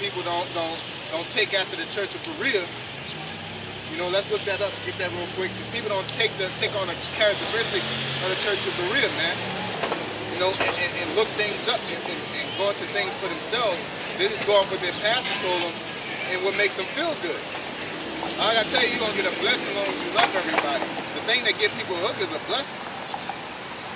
People don't take after the Church of Berea. You know, let's look that up, get that real quick. People don't take on the characteristics of the Church of Berea, man. You know, and look things up and go into things for themselves. They just go off what their pastor told them and what makes them feel good. I gotta tell you, you're gonna get a blessing as long as you love everybody. The thing that get people hooked is a blessing.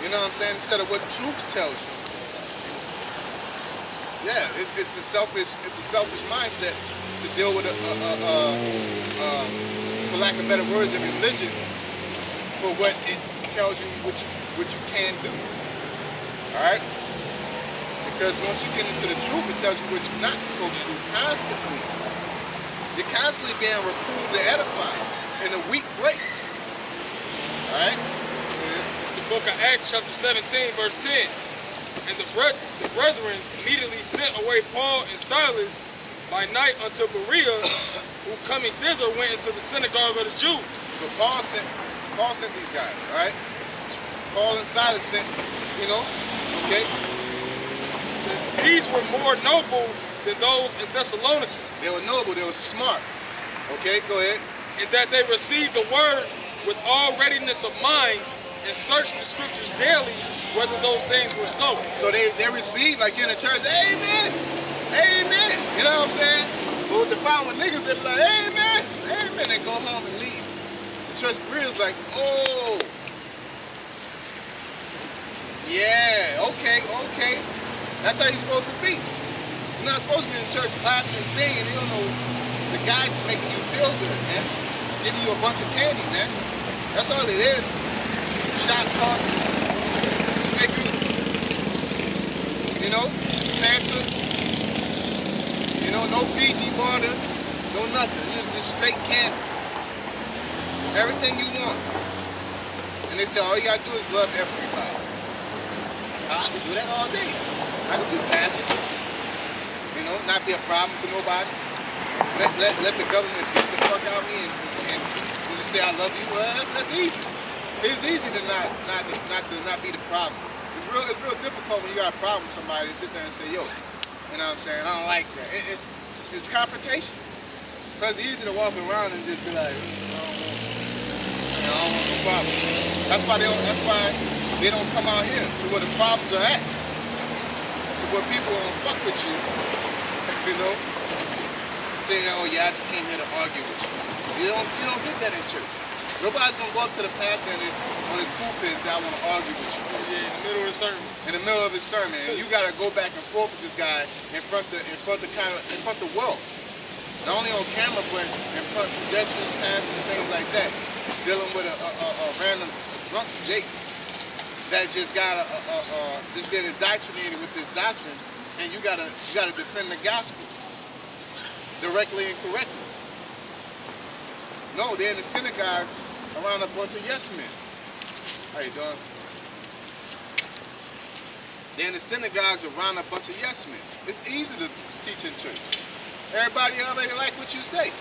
You know what I'm saying? Instead of what truth tells you. Yeah, it's a selfish mindset to deal with for lack of better words, a religion for what it tells you what you can do. All right? Because once you get into the truth, it tells you what you're not supposed to do constantly. You're constantly being reproved and edified, and a weak break. All right? It's the book of Acts, chapter 17, verse 10. And the brethren immediately sent away Paul and Silas by night unto Berea, who coming thither went into the synagogue of the Jews. So Paul sent these guys, all right? Paul and Silas sent, you know, okay? These were more noble than those in Thessalonica. They were noble, they were smart. Okay, go ahead. In that they received the word with all readiness of mind and searched the scriptures daily whether those things were so. So they received, like in the church, amen, amen. You know what I'm saying? But with the problem with niggas, they be like, amen, amen. They go home and leave. The church is like, oh, yeah, okay. That's how you're supposed to be. You're not supposed to be in church clapping and singing. You don't know the guy's just making you feel good, man. Giving you a bunch of candy, man. That's all it is. Shot talks, Snickers, you know, Fanta, you know, no Fiji water, no nothing. It's just straight candy. Everything you want. And they say all you gotta do is love everybody. I can do that all day. I can be passive. You know, not be a problem to nobody. Let the government beat the fuck out of me and just say I love you. Well, that's easy. It's easy to not be the problem. It's real difficult when you got a problem with somebody to sit there and say, yo, you know what I'm saying? I don't like that. It's confrontation. So it's easy to walk around and just be like, I don't want no problem. That's why they don't come out here to where the problems are at. To where people don't fuck with you. You know? Saying, oh yeah, I just came here to argue with you. You don't get that in church. Nobody's gonna go up to the pastor on his pulpit and say, I want to argue with you. Yeah, in the middle of his sermon. In the middle of his sermon. And you gotta go back and forth with this guy in front of the world. Not only on camera, but in front of pedestrians, pastors, and things like that. Dealing with a random drunk Jake that just got just been indoctrinated with this doctrine, and you gotta defend the gospel directly and correctly. No, they're in the synagogues around a bunch of yes men. How you doing? They're in the synagogues around a bunch of yes men. It's easy to teach in church. Everybody already like what you say.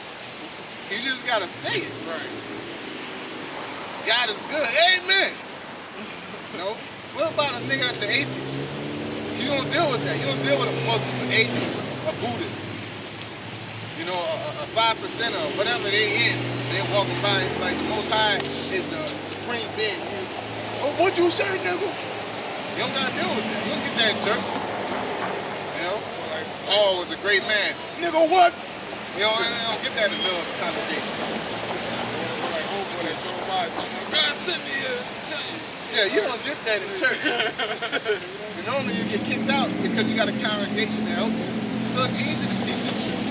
You just gotta say it. Right. God is good. Amen. You know? What about a nigga that's an atheist? You don't deal with that. You don't deal with a Muslim, an atheist, a Buddhist. You know, a 5%er or whatever they in. They walking by like the Most High is a supreme being. Oh, what you say, nigga? You don't gotta deal with that. You don't get that in church. You know? Like, Paul was a great man. Nigga, what? You know, you don't get that in the middle of the congregation. Like, oh boy, that Joe Biden talking about, God sent me here to tell you. Yeah, you don't get that in church. And normally you get kicked out because you got a congregation to help you. So it's easy to teach in church.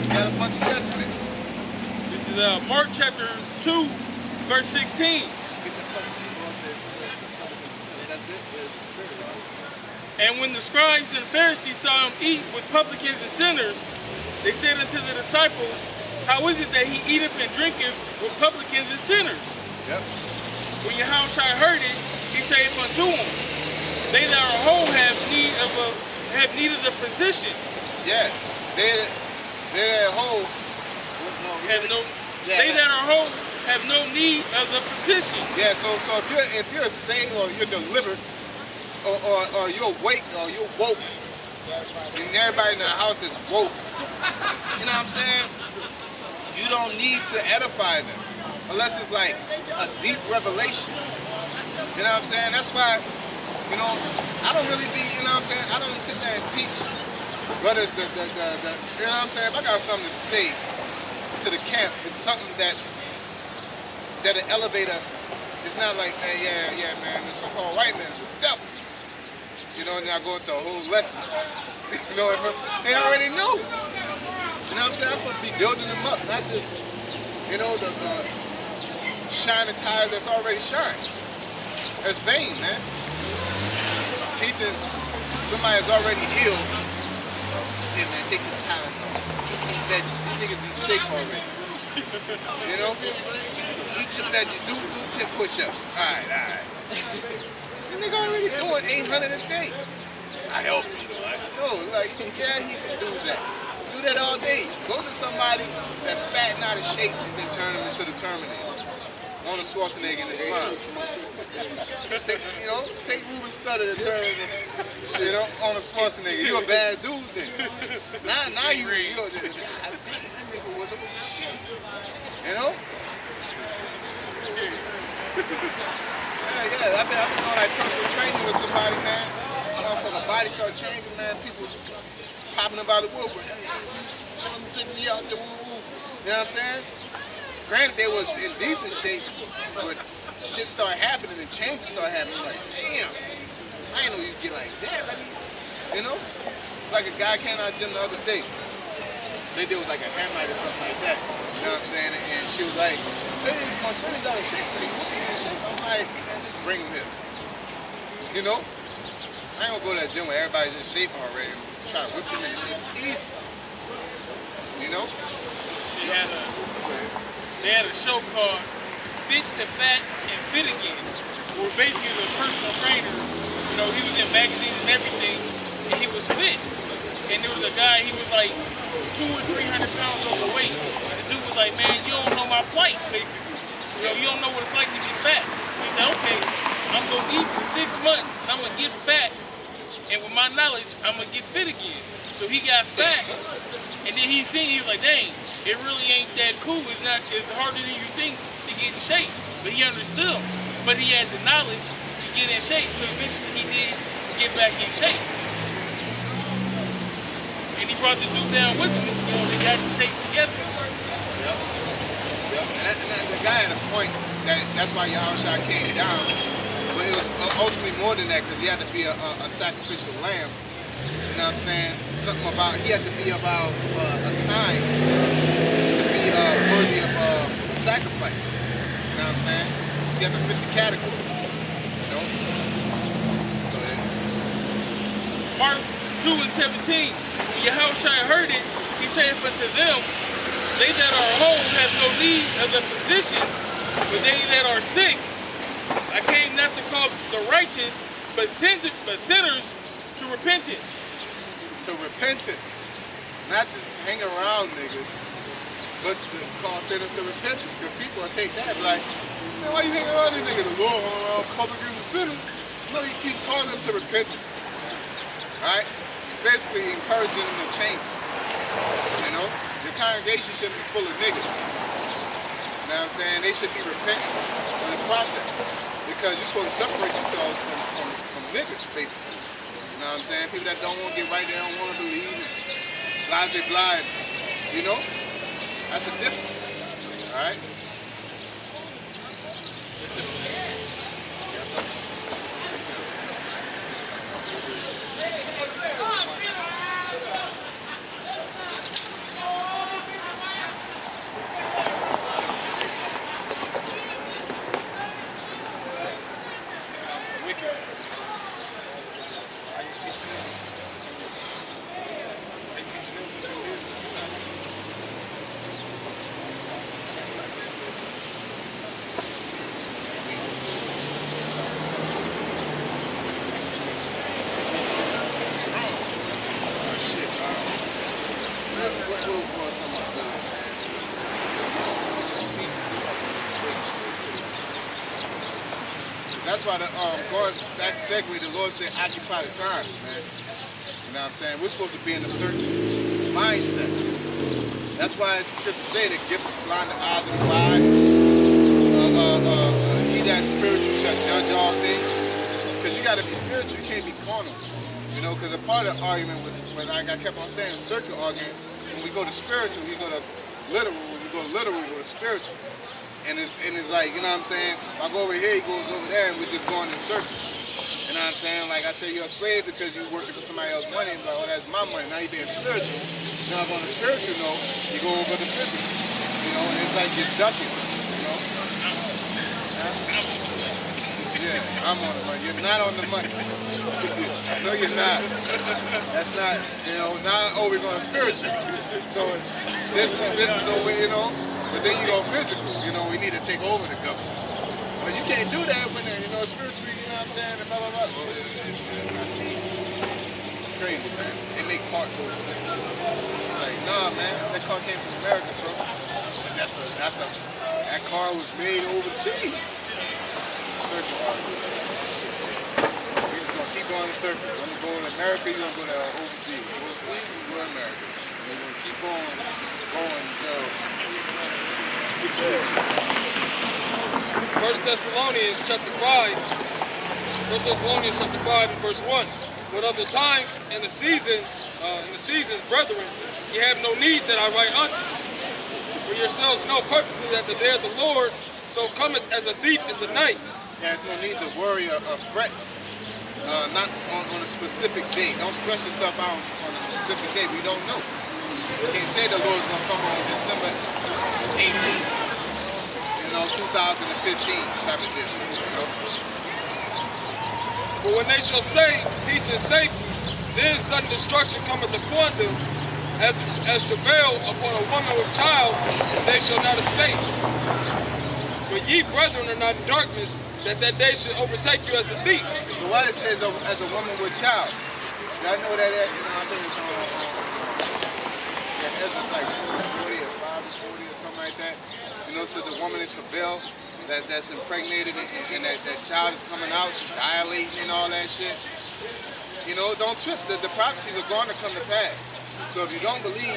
You got a bunch of yes men. This is Mark chapter 2, verse 16. And when the scribes and Pharisees saw him eat with publicans and sinners, they said unto the disciples, how is it that he eateth and drinketh with publicans and sinners? Yep. When Yahushua heard it, he saith unto them, they that are whole have need of the physician. Yeah, they that are whole they that are whole have no need of the physician. Yeah, so if you're saved or you're delivered or you're awake or you're woke And everybody in the house is woke. You know what I'm saying? You don't need to edify them unless it's like a deep revelation. You know what I'm saying? That's why, you know, I don't really be, you know what I'm saying? I don't sit there and teach whether it's the you know what I'm saying? If I got something to say to the camp, it's something that'll elevate us. It's not like, hey, yeah, man, the so-called white man is the devil. You know, and then I go into a whole lesson. You know, they already know. You know what I'm saying? I'm supposed to be building them up, not just, you know, the shining tires that's already shining. That's vain, man. Teaching somebody that's already healed. Yeah, man, take this time. Eat these veggies. These niggas in shape already. You know? Eat your veggies. Do 10 push-ups. All right. The nigga already doing 800 a day. I help him. No, like, yeah, he can do that. Do that all day. Go to somebody that's fat and out of shape and then turn him into the Terminator. On a Schwarzenegger in his prime. Take Ruben Studdard and turn him, you know, on a Schwarzenegger. You a bad dude then. Now you know, that nigga was a shit. You know? Yeah, I've been on like personal training with somebody, man. Motherfucker body started changing, man. People was popping about the woodwork. Tell them to take me out there, woo. You know what I'm saying? Granted, they was in decent shape, but shit started happening and changes started happening. Like, damn, I didn't know you'd get like that. You know? Like a guy came out of the gym the other day. They did was like a hand light or something like that. You know what I'm saying? And she was like, hey, my son is out of shape. Like, what's he in shape? I'm like, just bring him here. You know? I ain't gonna go to that gym where everybody's in shape already. Try to whip them into shape. It's easy. You know? They had a show called Fit to Fat and Fit Again, where basically the personal trainer, you know, he was in magazines and everything, and he was fit. And there was a guy, he was like 200 or 300 pounds overweight. And the dude was like, man, you don't know my plight, basically. You know, you don't know what it's like to be fat. He said, okay, I'm gonna eat for 6 months, and I'm gonna get fat, and with my knowledge, I'm gonna get fit again. So he got fat, and then he was like, dang, it really ain't that cool. It's harder than you think to get in shape. But he understood. But he had the knowledge to get in shape. So eventually he did get back in shape. And he brought the dude down with him. You know, they got in shape together. Yep. And the guy had a point that's why Yahushua came down. But it was ultimately more than that because he had to be a sacrificial lamb. You know what I'm saying? Something about, he had to be about a kind to be worthy of a sacrifice. You know what I'm saying? You have to fit the categories. You know? Go ahead. Mark 2:17. When Yahushua heard it, he said, for to them, they that are whole have no need of a physician, but they that are sick. I came not to call the righteous, but sinners to repentance. To repentance. Not just hang around niggas, but to call sinners to repentance. Because people will take that like, man, why you hanging around these niggas? The Lord hung around publicans and sinners. No, he's calling them to repentance. Alright? Basically encouraging them to change. You know? Your congregation shouldn't be full of niggas. You know what I'm saying? They should be repentant in the process. Because you're supposed to separate yourselves from niggas, basically. You know what I'm saying? People that don't want to get right, they don't want to believe. Blase blind. You know? That's the difference. Alright? That's why going back to segue, the Lord said, occupy the times, man. You know what I'm saying? We're supposed to be in a certain mindset. That's why scriptures say the gift of blind the eyes of the wise. He that is spiritual shall judge all things. Because you got to be spiritual, you can't be carnal. You know, because a part of the argument was, like I kept on saying, circular argument, when we go to spiritual, we go to literal. When we go to literal, we go to spiritual. And it's like, you know what I'm saying? If I go over here, he goes over there, and we're just going in circles. You know what I'm saying? Like I tell you, you're a slave because you're working for somebody else's money. And like, oh, that's my money. Now you're being spiritual. Now on the spiritual note, you go over the physical. You know, and it's like you're ducking. You know? Yeah, I'm on the money. You're not on the money. No, you're not. That's not, you know, now, oh, we're going spiritual. So this is over, you know. But then you go physical. You know, we need to take over the government. But you can't do that when, you know, spiritually, you know what I'm saying, and blah, blah, blah. I see. It's crazy, man. They make parts over there. It's like, nah, man, that car came from America, bro. But that car was made overseas. It's a circle argument. We're just gonna keep going in circles. I'm gonna go to America, you're gonna go to overseas. Overseas, you go to America. And we're gonna keep on going until we get there. 1 Thessalonians chapter 5 and verse 1. But of the times and the seasons, brethren, ye have no need that I write unto you. For yourselves know perfectly that the day of the Lord so cometh as a thief in the night. Yeah, there's no need to worry or fret, not on a specific day. Don't stress yourself out on a specific day. We don't know. We can't say the Lord's going to come on December 18th. You know, 2015 type of deal, you know. But when they shall say peace and safety, then sudden destruction cometh upon them, as travail upon a woman with child, and they shall not escape. But ye, brethren, are not in darkness, that day should overtake you as a thief. So why it says as a woman with child? Y'all know that, you know, I think it's it's like 40 or 5 or 40 or something like that. You know, so the woman in travail that's impregnated and that child is coming out, she's dilating and all that shit. You know, don't trip. The prophecies are going to come to pass. So if you don't believe,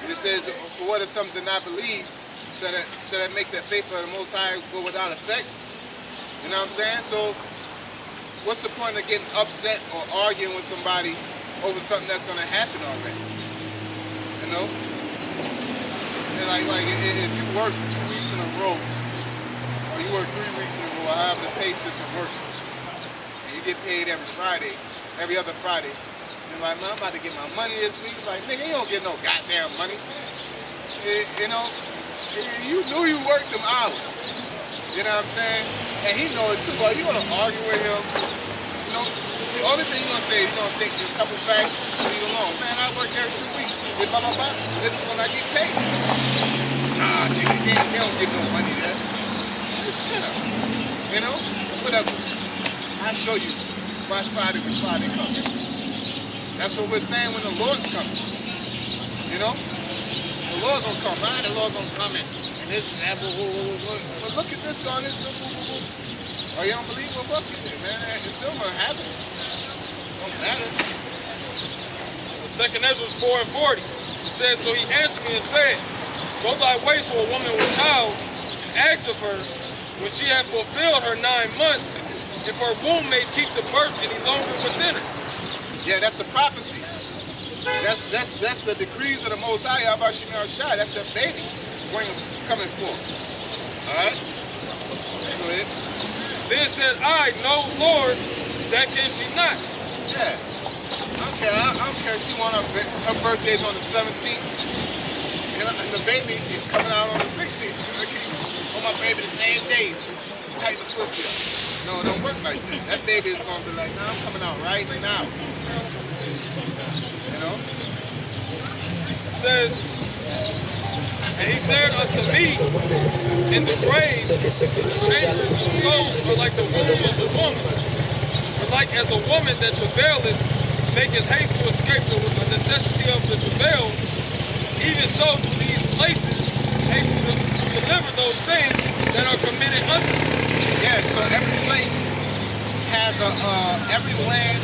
it says, for what is something to not believe, shall that make that faith of the Most High go without effect? You know what I'm saying? So what's the point of getting upset or arguing with somebody over something that's going to happen already? You know? Like if you work 2 weeks in a row, or you work 3 weeks in a row, however the pay system works, and you get paid every other Friday, you're like, man, I'm about to get my money this week. Like, nigga, you don't get no goddamn money. You know, you knew you worked them hours. You know what I'm saying? And he know it too, but you want to argue with him, you know, the only thing you're going to say is you're going to stick a couple facts and leave alone. Man, I work every 2 weeks. Blah, blah, blah. This is when I get paid. Nah, nigga, they don't get no money there. Just shut up. You know? Whatever. I'll show you. Watch Friday when Friday comes. That's what we're saying when the Lord's coming. You know? The Lord gonna come. The Lord gonna come in. And this and that. But look at this going. This. Oh, you don't believe what book it is, man? It's still gonna happen. It don't matter. 2 Ezra 4 and 40. It says, so he answered me and said, go thy way to a woman with child, and ask of her, when she hath fulfilled her 9 months, if her womb may keep the birth any longer within her. Yeah, that's the prophecies. That's the decrees of the Most High. That's the baby coming forth. All right? Go ahead. Then said I, no, Lord, that can she not. Yeah. I don't care if she want her birthday's on the 17th, and the baby is coming out on the 16th. She's going to keep on my baby the same day. She tighten the pussy up. No, it don't work like that. That baby is going to be like, nah, I'm coming out right now. You know? It says, and he said unto me, in the grave, chambers of souls are like the womb of the woman, or like as a woman that travaileth, maketh haste to escape the necessity of the travail, even so do these places haste to deliver those things that are committed unto them. Yeah, so every place has every land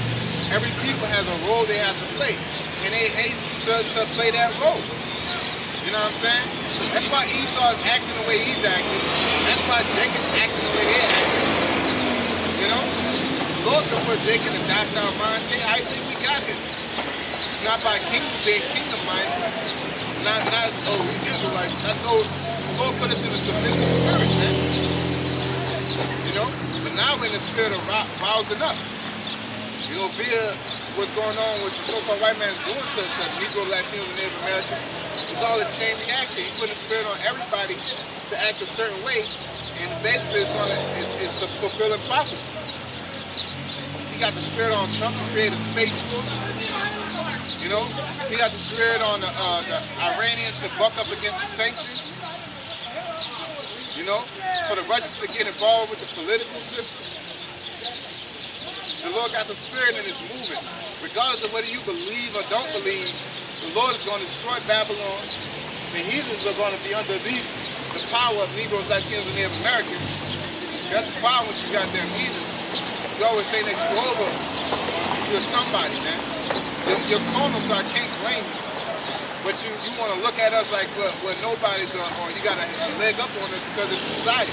every people has a role they have to play, and they haste to play that role. You know what I'm saying? That's why Esau is acting the way he's acting. That's why Jacob's acting the way they're acting. You know? Lord can put Jacob in a docile mindset. How do you think we got here? Not by being kingdom minded. Not Israelites. Not those. Lord put us in a submissive spirit, man. You know? But now we're in the spirit of rousing up. You know, via what's going on with the so-called white man's doing to Negro, Latinos, and Native Americans, it's all a chain reaction. He's putting a spirit on everybody to act a certain way, and basically it's fulfilling prophecy. He got the spirit on Trump to create a space force. You know, he got the spirit on the Iranians to buck up against the sanctions. You know, for the Russians to get involved with the political system. The Lord got the spirit in his movement. Regardless of whether you believe or don't believe, the Lord is going to destroy Babylon. The heathens are going to be underneath the power of Negroes, Latinos, and Native Americans. That's the problem with you goddamn heathens. You always think that you're somebody, man. You're carnal, so I can't blame you. But you want to look at us like we're nobodies, or you got a leg up on us because of society.